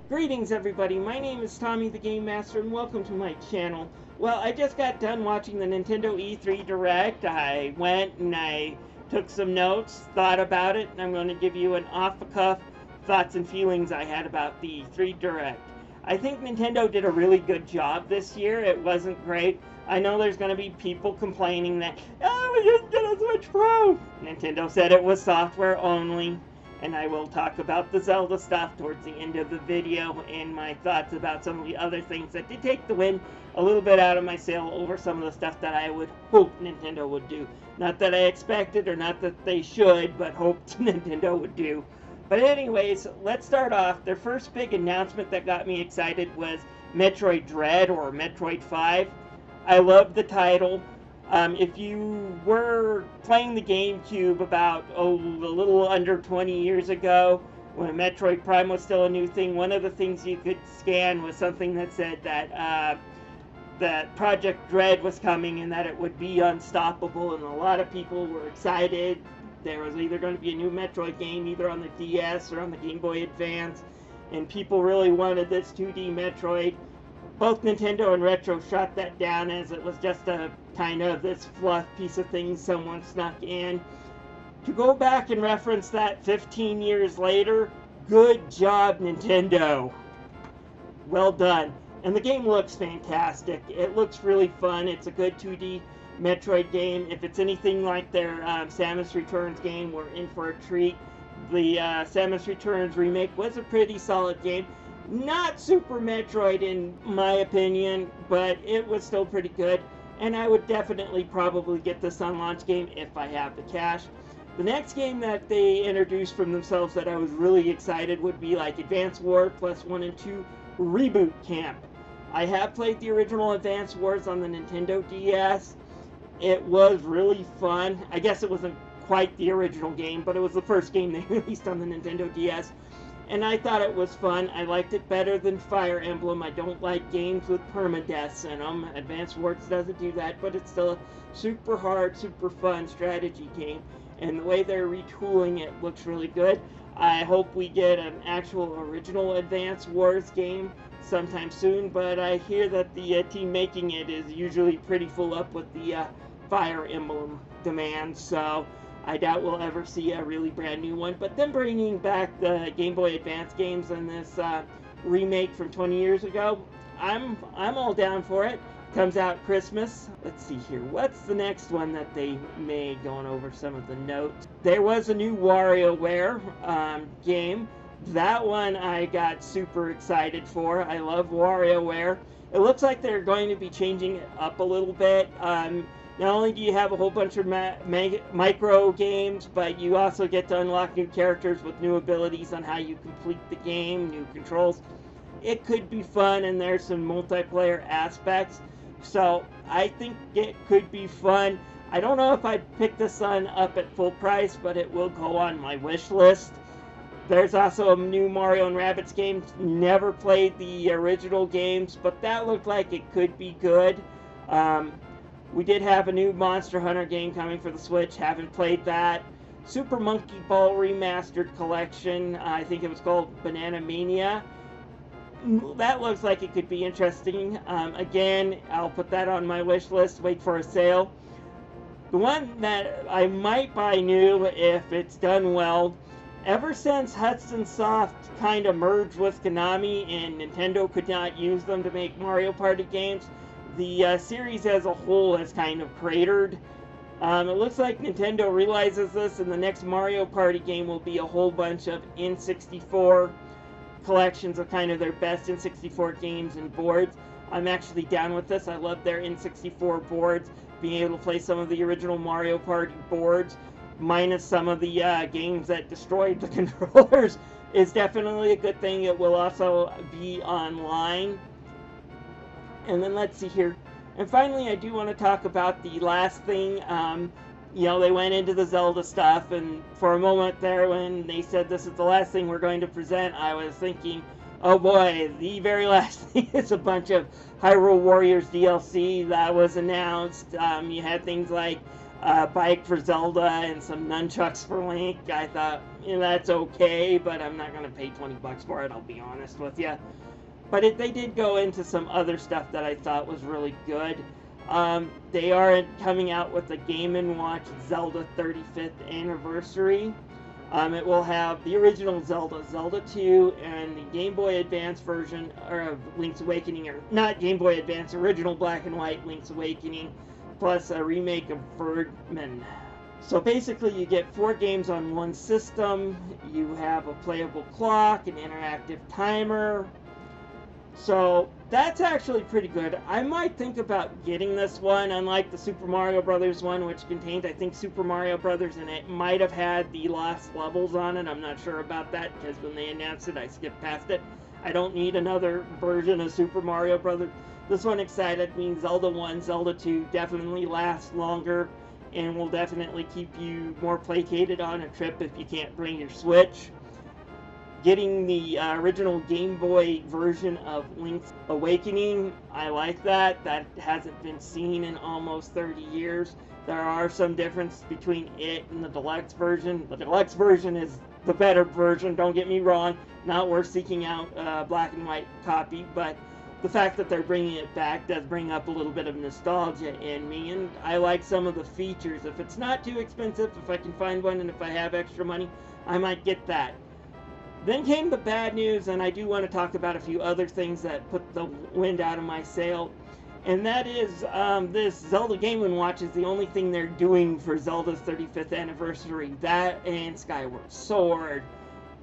Greetings everybody, my name is Tommy the Game Master and welcome to my channel. Well, I just got done watching the Nintendo E3 Direct. I went and I took some notes, thought about it, and I'm going to give you an off-the-cuff thoughts and feelings I had about the E3 Direct. I think Nintendo did a really good job this year. It wasn't great. I know there's going to be people complaining that, oh, we didn't get a Switch Pro! Nintendo said it was software only. And I will talk about the Zelda stuff towards the end of the video and my thoughts about some of the other things that did take the wind a little bit out of my sail over some of the stuff that I would hope Nintendo would do. Not that I expected or not that they should, but hoped Nintendo would do. But anyways, let's start off. Their first big announcement that got me excited was Metroid Dread or Metroid 5. I love the title. If you were playing the GameCube about, a little under 20 years ago, when Metroid Prime was still a new thing, one of the things you could scan was something that said that Project Dread was coming and that it would be unstoppable, and a lot of people were excited. There was either going to be a new Metroid game, either on the DS or on the Game Boy Advance, and people really wanted this 2D Metroid. Both Nintendo and Retro shot that down as it was just a kind of this fluff piece of thing someone snuck in. To go back and reference that 15 years later, good job, Nintendo. Well done. And the game looks fantastic. It looks really fun. It's a good 2D Metroid game. If it's anything like their Samus Returns game, we're in for a treat. The Samus Returns remake was a pretty solid game. Not Super Metroid in my opinion, but it was still pretty good, and I would definitely probably get this on launch game if I have the cash. The next game that they introduced from themselves that I was really excited would be like Advance Wars Plus 1 and 2 Reboot Camp. I have played the original Advance Wars on the Nintendo DS. It was really fun. I guess it wasn't quite the original game, but it was the first game they released on the Nintendo DS. And I thought it was fun. I liked it better than Fire Emblem. I don't like games with permadeaths in them. Advance Wars doesn't do that, but it's still a super hard, super fun strategy game. And the way they're retooling it looks really good. I hope we get an actual original Advance Wars game sometime soon, but I hear that the team making it is usually pretty full up with the Fire Emblem demands, so I doubt we'll ever see a really brand new one. But then bringing back the Game Boy Advance games in this remake from 20 years ago, I'm all down for it. Comes out Christmas. Let's see here. What's the next one that they made? Going over some of the notes. There was a new WarioWare game. That one I got super excited for. I love WarioWare. It looks like they're going to be changing it up a little bit. Not only do you have a whole bunch of micro games, but you also get to unlock new characters with new abilities on how you complete the game, new controls. It could be fun, and there's some multiplayer aspects. So I think it could be fun. I don't know if I'd pick this one up at full price, but it will go on my wish list. There's also a new Mario and Rabbids game. Never played the original games, but that looked like it could be good. We did have a new Monster Hunter game coming for the Switch. Haven't played that. Super Monkey Ball Remastered Collection. I think it was called Banana Mania. That looks like it could be interesting. Again, I'll put that on my wish list. Wait for a sale. The one that I might buy new if it's done well. Ever since Hudson Soft kind of merged with Konami and Nintendo could not use them to make Mario Party games, the series as a whole has kind of cratered. It looks like Nintendo realizes this, and the next Mario Party game will be a whole bunch of N64 collections of kind of their best N64 games and boards. I'm actually down with this. I love their N64 boards. Being able to play some of the original Mario Party boards, minus some of the games that destroyed the controllers, is definitely a good thing. It will also be online. And then let's see here. And finally, I do want to talk about the last thing. They went into the Zelda stuff, and for a moment there when they said this is the last thing we're going to present, I was thinking, oh boy, the very last thing is a bunch of Hyrule Warriors DLC that was announced. You had things like bike for Zelda and some nunchucks for Link. I thought, that's okay, but I'm not going to pay 20 bucks for it, I'll be honest with you. But they did go into some other stuff that I thought was really good. They are coming out with the Game & Watch Zelda 35th Anniversary. It will have the original Zelda, Zelda 2, and the Game Boy Advance version of Link's Awakening, or not Game Boy Advance, original black and white Link's Awakening, plus a remake of Birdman. So basically you get 4 games on one system, you have a playable clock, an interactive timer. So that's actually pretty good. I might think about getting this one, unlike the Super Mario Brothers one, which contained, I think, Super Mario Brothers, and it might have had the lost levels on it. I'm not sure about that, because when they announced it, I skipped past it. I don't need another version of Super Mario Brothers. This one excited me. Zelda 1, Zelda 2 definitely last longer, and will definitely keep you more placated on a trip if you can't bring your Switch. Getting the original Game Boy version of Link's Awakening, I like that. That hasn't been seen in almost 30 years. There are some differences between it and the deluxe version. The deluxe version is the better version, don't get me wrong. Not worth seeking out a black and white copy, but the fact that they're bringing it back does bring up a little bit of nostalgia in me, and I like some of the features. If it's not too expensive, if I can find one, and if I have extra money, I might get that. Then came the bad news, and I do want to talk about a few other things that put the wind out of my sail. And that is, this Zelda Game & Watch is the only thing they're doing for Zelda's 35th anniversary. That and Skyward Sword.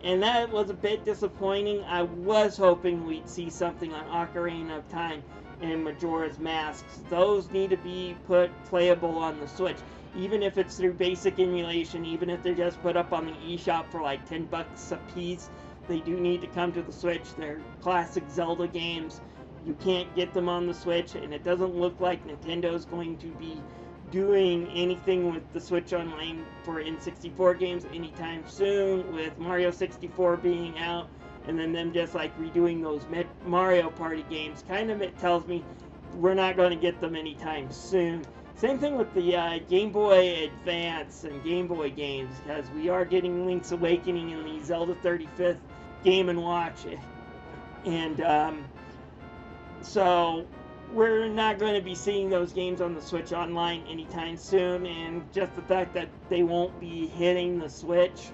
And that was a bit disappointing. I was hoping we'd see something on Ocarina of Time and Majora's Masks. Those need to be playable on the Switch. Even if it's through basic emulation, even if they're just put up on the eShop for like 10 bucks a piece, they do need to come to the Switch. They're classic Zelda games. You can't get them on the Switch, and it doesn't look like Nintendo's going to be doing anything with the Switch Online for N64 games anytime soon, with Mario 64 being out, and then them just like redoing those Mario Party games. Kind of it tells me we're not going to get them anytime soon. Same thing with the Game Boy Advance and Game Boy games, because we are getting Link's Awakening in the Zelda 35th Game & Watch. And so we're not going to be seeing those games on the Switch Online anytime soon, and just the fact that they won't be hitting the Switch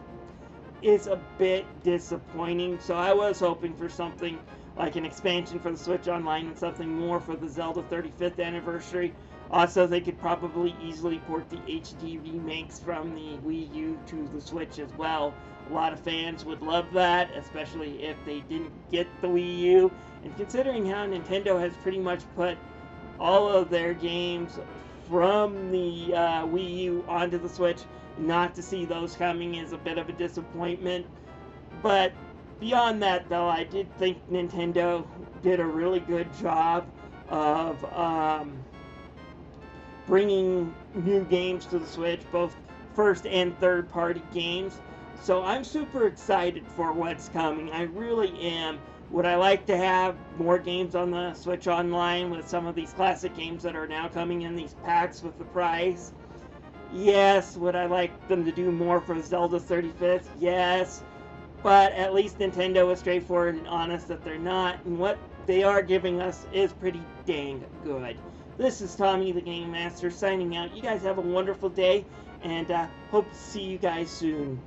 is a bit disappointing. So I was hoping for something like an expansion for the Switch Online and something more for the Zelda 35th anniversary. Also, they could probably easily port the HD remakes from the Wii U to the Switch as well. A lot of fans would love that, especially if they didn't get the Wii U. And considering how Nintendo has pretty much put all of their games from the Wii U onto the Switch, not to see those coming is a bit of a disappointment. But beyond that, though, I did think Nintendo did a really good job of bringing new games to the Switch, both first and third party games. So I'm super excited for what's coming. I really am. Would I like to have more games on the Switch Online with some of these classic games that are now coming in these packs with the price? Yes. Would I like them to do more for Zelda 35th? Yes. But at least Nintendo is straightforward and honest that they're not, and what they are giving us is pretty dang good. This is Tommy the Game Master signing out. You guys have a wonderful day, and hope to see you guys soon.